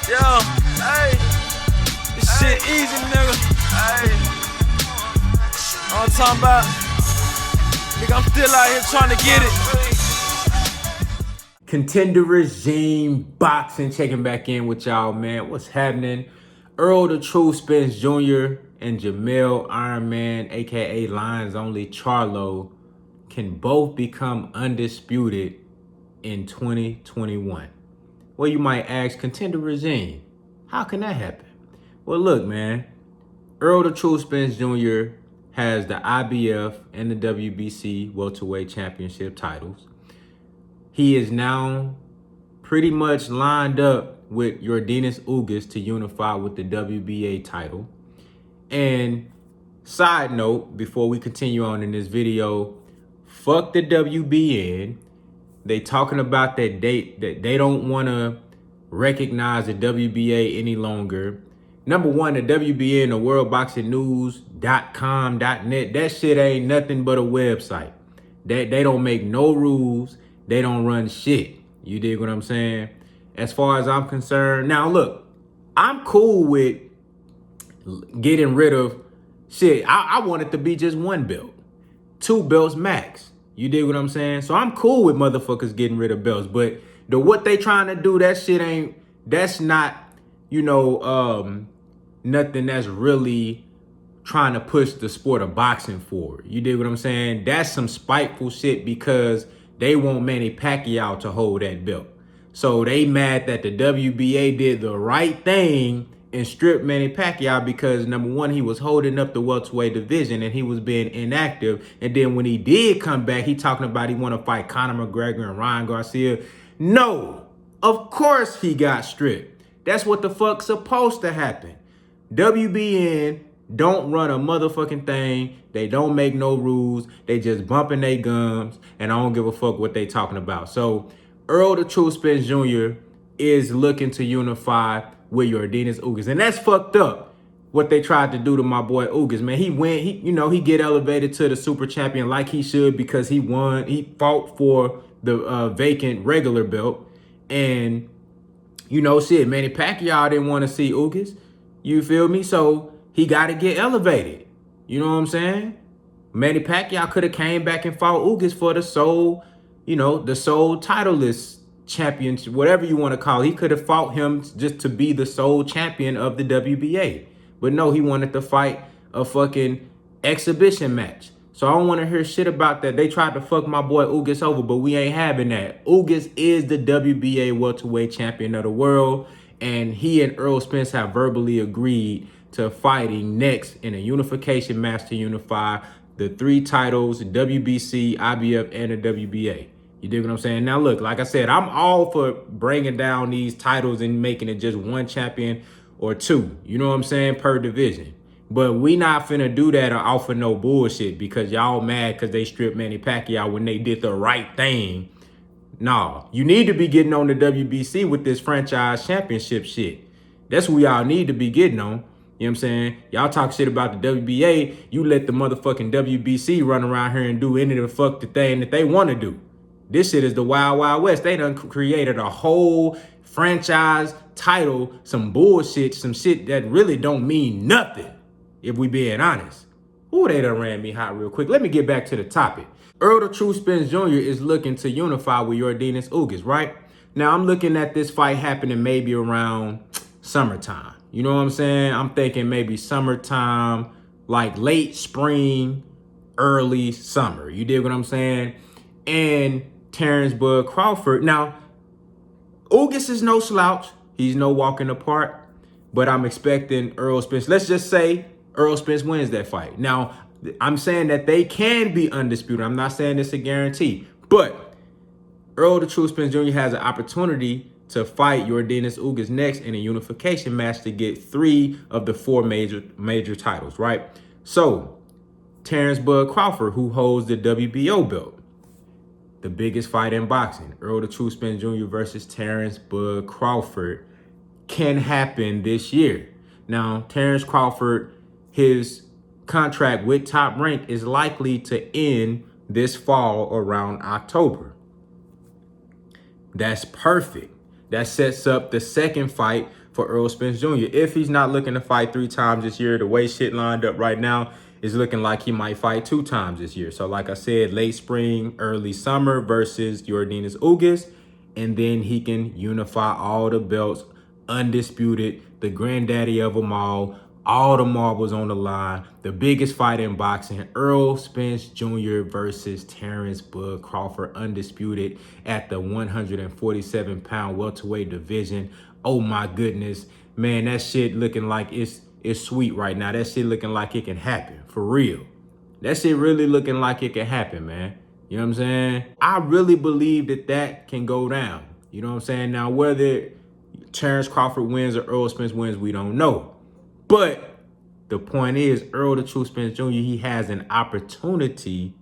Yo, hey, this shit easy, nigga. Hey, all I'm talking about, nigga, I'm still out here trying to get it. Contender Regime Boxing checking back in with y'all, man. What's happening? Errol the True Spence Jr. and Jermell Iron Man, aka Lions Only Charlo, can both become undisputed in 2021. Well, you might ask, Contender Regime, how can that happen? Well, look, man. Errol the True Spence Jr. has the IBF and the WBC welterweight championship titles. He is now pretty much lined up with Yordenis Ugas to unify with the WBA title. And side note, before we continue on in this video, fuck the WBN. They talking about that date that they don't want to recognize the WBA any longer. Number one, the WBN, the worldboxingnews.com.net, that shit ain't nothing but a website. They don't make no rules. They don't run shit. You dig what I'm saying? As far as I'm concerned. Now, look, I'm cool with getting rid of shit. I want it to be just one belt. 2 belts max. You dig what I'm saying? So I'm cool with motherfuckers getting rid of belts. But what they trying to do, that shit ain't, that's not, nothing that's really trying to push the sport of boxing forward. You dig what I'm saying? That's some spiteful shit because they want Manny Pacquiao to hold that belt. So they mad that the WBA did the right thing and stripped Manny Pacquiao because, number one, he was holding up the welterweight division and he was being inactive. And then when he did come back, he talking about he want to fight Conor McGregor and Ryan Garcia. No, of course he got stripped. That's what the fuck's supposed to happen. WBN don't run a motherfucking thing. They don't make no rules. They just bumping their gums, and I don't give a fuck what they talking about. So Errol the True Spence Jr. is looking to unify with Yordenis Ugas, and that's fucked up. What they tried to do to my boy Ugas, man. He get elevated to the super champion like he should because he won. He fought for the vacant regular belt, and shit, Manny Pacquiao didn't want to see Ugas. You feel me? So he got to get elevated. You know what I'm saying? Manny Pacquiao could have came back and fought Ugas for the sole, the sole titleist championship, whatever you want to call it. He could have fought him just to be the sole champion of the WBA. But no, he wanted to fight a fucking exhibition match. So I don't want to hear shit about that. They tried to fuck my boy Ugas over, but we ain't having that. Ugas is the WBA welterweight champion of the world, and he and Errol Spence have verbally agreed to fighting next in a unification match to unify the 3 titles, WBC, IBF, and the WBA. You dig what I'm saying? Now, look, like I said, I'm all for bringing down these titles and making it just 1 champion or 2, you know what I'm saying, per division. But we not finna do that or offer no bullshit because y'all mad because they stripped Manny Pacquiao when they did the right thing. Nah, you need to be getting on the WBC with this franchise championship shit. That's what y'all need to be getting on. You know what I'm saying? Y'all talk shit about the WBA, you let the motherfucking WBC run around here and do any of the fuck the thing that they want to do. This shit is the Wild Wild West. They done created a whole franchise title, some bullshit, some shit that really don't mean nothing, if we being honest. Ooh, they done ran me hot real quick. Let me get back to the topic. Errol the True Spence Jr. is looking to unify with Yordenis Ugas, right? Now, I'm looking at this fight happening maybe around summertime. You know what I'm saying? I'm thinking maybe summertime, like late spring, early summer. You dig what I'm saying? And Terrence Bud Crawford. Now, Ugas is no slouch. He's no walk in the park. But I'm expecting Errol Spence. Let's just say Errol Spence wins that fight. Now, I'm saying that they can be undisputed. I'm not saying it's a guarantee. But Errol the True Spence Jr. has an opportunity to fight Yordenis Ugas next in a unification match to get 3 of the 4 major titles, right? So, Terrence Bud Crawford, who holds the WBO belt, the biggest fight in boxing, Errol the True Spence Jr. versus Terrence Bud Crawford, can happen this year. Now, Terrence Crawford, his contract with Top Rank is likely to end this fall around October. That's perfect. That sets up the second fight for Errol Spence Jr. If he's not looking to fight 3 times this year, the way shit lined up right now is looking like he might fight 2 times this year. So like I said, late spring, early summer versus Yordenis Ugas. And then he can unify all the belts, undisputed, the granddaddy of them all the marbles on the line, the biggest fight in boxing, Errol Spence Jr. versus Terrence Bud Crawford, undisputed at the 147-pound welterweight division. Oh my goodness, man, that shit looking like it's sweet right now. That shit looking like it can happen, for real. That shit really looking like it can happen, man. You know what I'm saying? I really believe that can go down. You know what I'm saying? Now, whether Terrence Crawford wins or Errol Spence wins, we don't know. But the point is, Errol the True Spence Jr., he has an opportunity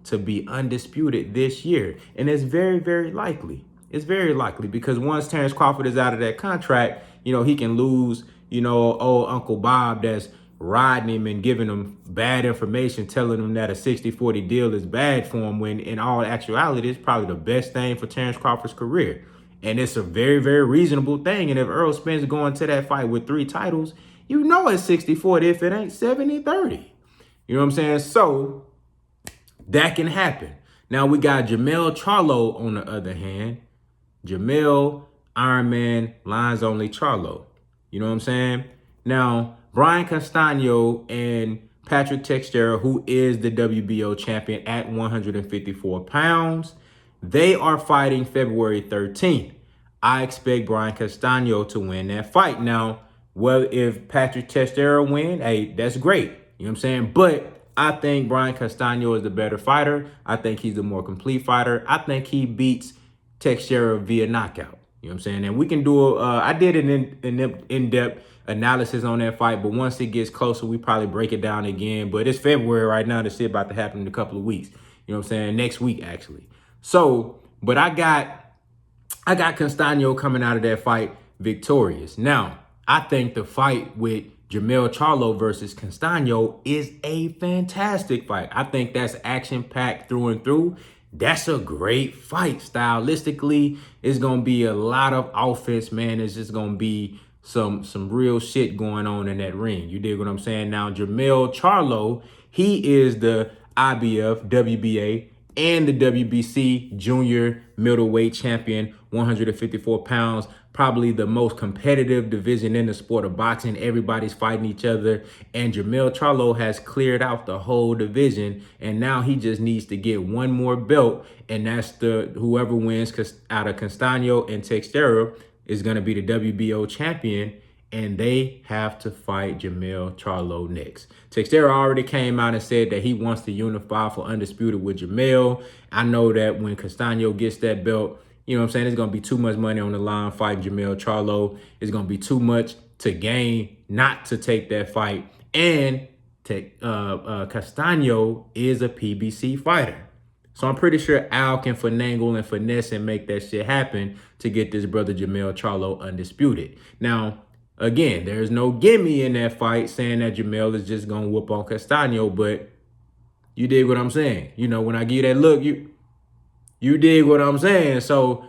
to be undisputed this year. And it's very, very likely. It's very likely because once Terrence Crawford is out of that contract, you know, he can lose, you know, old Uncle Bob that's riding him and giving him bad information, telling him that a 60-40 deal is bad for him, when in all actuality, it's probably the best thing for Terrence Crawford's career. And it's a very, very reasonable thing. And if Errol Spence going to that fight with 3 titles, you know it's 60-40 if it ain't 70-30. You know what I'm saying? So that can happen. Now we got Jermell Charlo on the other hand. Jermell, Iron Man, lines only Charlo. You know what I'm saying? Now, Brian Castano and Patrick Teixeira, who is the WBO champion at 154 pounds, they are fighting February 13th. I expect Brian Castano to win that fight. Now, well, if Patrick Teixeira win, hey, that's great. You know what I'm saying? But I think Brian Castano is the better fighter. I think he's the more complete fighter. I think he beats Teixeira via knockout. You know what I'm saying? And we can do I did an in-depth analysis on that fight, but once it gets closer, we probably break it down again. But it's February right now. This shit about to happen in a couple of weeks. You know what I'm saying? Next week, actually. So, but I got Castano coming out of that fight victorious. Now, I think the fight with Jermell Charlo versus Castano is a fantastic fight. I think that's action-packed through and through. That's a great fight. Stylistically, it's going to be a lot of offense, man. It's just going to be some real shit going on in that ring. You dig what I'm saying? Now, Jermell Charlo, he is the IBF, WBA, and the WBC junior middleweight champion, 154 pounds, probably the most competitive division in the sport of boxing. Everybody's fighting each other. And Jermell Charlo has cleared out the whole division. And now he just needs to get one more belt. And that's whoever wins out of Castano and Teixeira is going to be the WBO champion. And they have to fight Jermell Charlo next. Teixeira already came out and said that he wants to unify for undisputed with Jermell. I know that when Castano gets that belt, you know what I'm saying, it's going to be too much money on the line fighting Jermell Charlo. It's going to be too much to gain not to take that fight. And Castano is a PBC fighter. So I'm pretty sure Al can finagle and finesse and make that shit happen to get this brother Jermell Charlo undisputed. Now, again, there's no gimme in that fight saying that Jermell is just going to whoop on Castano, but you dig what I'm saying? You know, when I give you that look, you dig what I'm saying? So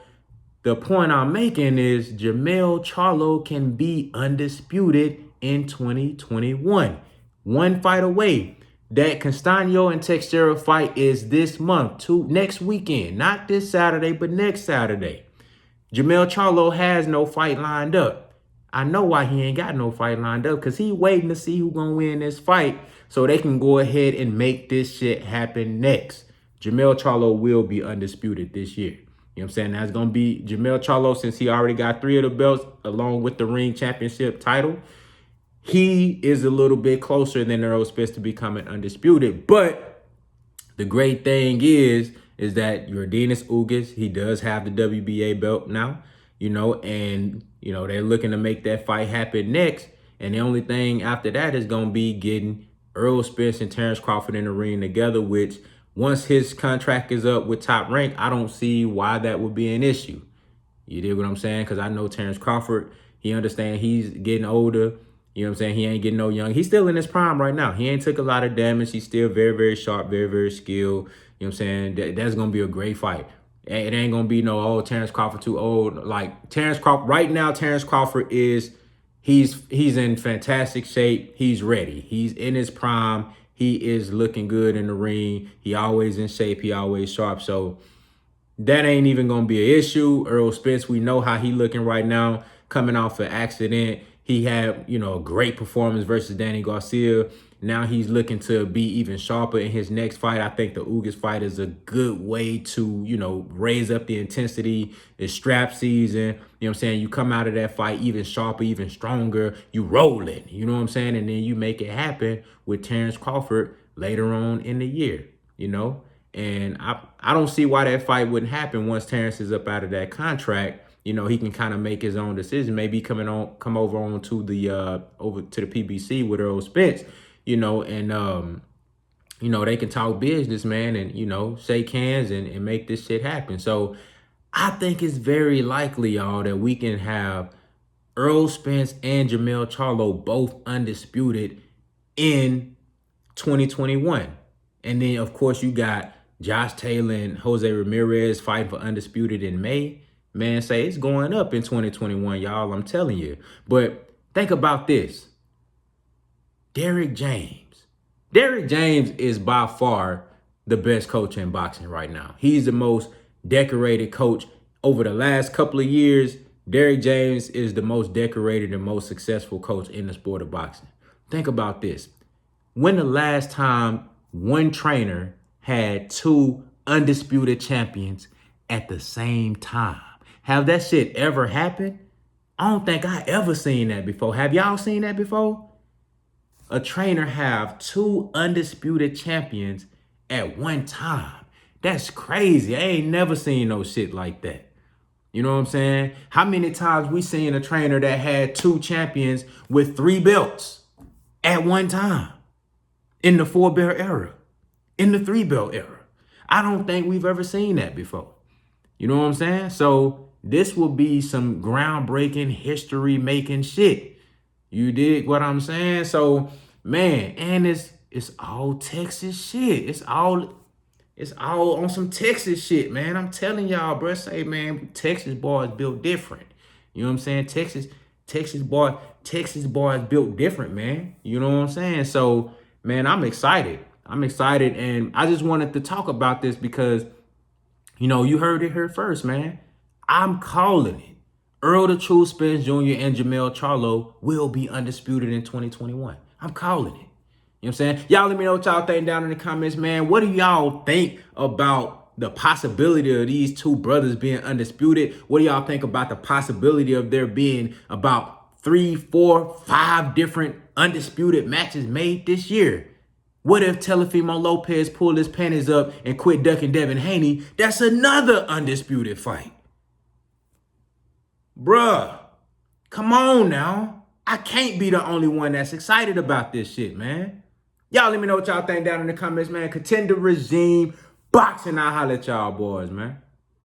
the point I'm making is Jermell Charlo can be undisputed in 2021. One fight away. That Castano and Teixeira fight is this month, next weekend. Not this Saturday, but next Saturday. Jermell Charlo has no fight lined up. I know why he ain't got no fight lined up, because he waiting to see who's going to win this fight so they can go ahead and make this shit happen next. Jermell Charlo will be undisputed this year. You know what I'm saying? That's going to be Jermell Charlo, since he already got 3 of the belts along with the ring championship title. He is a little bit closer than Errol Spence to becoming undisputed. But the great thing is that Yordenis Ugas, he does have the WBA belt now, you know, and, you know, they're looking to make that fight happen next. And the only thing after that is going to be getting Errol Spence and Terrence Crawford in the ring together, which once his contract is up with Top Rank, I don't see why that would be an issue. You dig what I'm saying? Because I know Terrence Crawford, he understands he's getting older. You know what I'm saying? He ain't getting no young. He's still in his prime right now. He ain't took a lot of damage. He's still very, very sharp, very, very skilled. You know what I'm saying? That's going to be a great fight. It ain't going to be no, oh, Terrence Crawford too old. Like, Terrence Crawford, right now, Terrence Crawford is He's in fantastic shape. He's ready. He's in his prime. He is looking good in the ring. He always in shape. He always sharp. So that ain't even gonna be an issue. Errol Spence, we know how he looking right now, coming off an accident. He had, a great performance versus Danny Garcia. Now he's looking to be even sharper in his next fight. I think the Ugas fight is a good way to, raise up the intensity. It's strap season. You know what I'm saying? You come out of that fight even sharper, even stronger. You rolling. You know what I'm saying? And then you make it happen with Terrence Crawford later on in the year, And I don't see why that fight wouldn't happen once Terrence is up out of that contract. He can kind of make his own decision. Maybe come over on to the PBC with Errol Spence, and they can talk business, man, and shake hands and make this shit happen. So I think it's very likely, y'all, that we can have Errol Spence and Jermell Charlo both undisputed in 2021. And then, of course, you got Josh Taylor and Jose Ramirez fighting for undisputed in May. Man, say it's going up in 2021, y'all. I'm telling you. But think about this. Derrick James. Derrick James is by far the best coach in boxing right now. He's the most decorated coach over the last couple of years. Derrick James is the most decorated and most successful coach in the sport of boxing. Think about this. When the last time one trainer had two undisputed champions at the same time? Have that shit ever happened? I don't think I ever seen that before. Have y'all seen that before? A trainer have two undisputed champions at one time. That's crazy. I ain't never seen no shit like that. You know what I'm saying? How many times we seen a trainer that had two champions with 3 belts at one time? In the 4-belt era, in the 3-belt era. I don't think we've ever seen that before. You know what I'm saying? So this will be some groundbreaking, history-making shit. You dig what I'm saying? So, man, and it's all Texas shit. It's all on some Texas shit, man. I'm telling y'all, bro. Say, man, Texas boys built different. You know what I'm saying? Texas boys built different, man. You know what I'm saying? So, man, I'm excited. And I just wanted to talk about this because, you heard it here first, man. I'm calling it. Errol the True Spence Jr. and Jermell Charlo will be undisputed in 2021. I'm calling it. You know what I'm saying? Y'all let me know what y'all think down in the comments, man. What do y'all think about the possibility of these two brothers being undisputed? What do y'all think about the possibility of there being about 3, 4, 5 different undisputed matches made this year? What if Teofimo Lopez pulled his panties up and quit ducking Devin Haney? That's another undisputed fight. Bruh, come on now. I can't be the only one that's excited about this shit, man. Y'all let me know what y'all think down in the comments, man. Contender regime, boxing, I'll holler at y'all boys, man.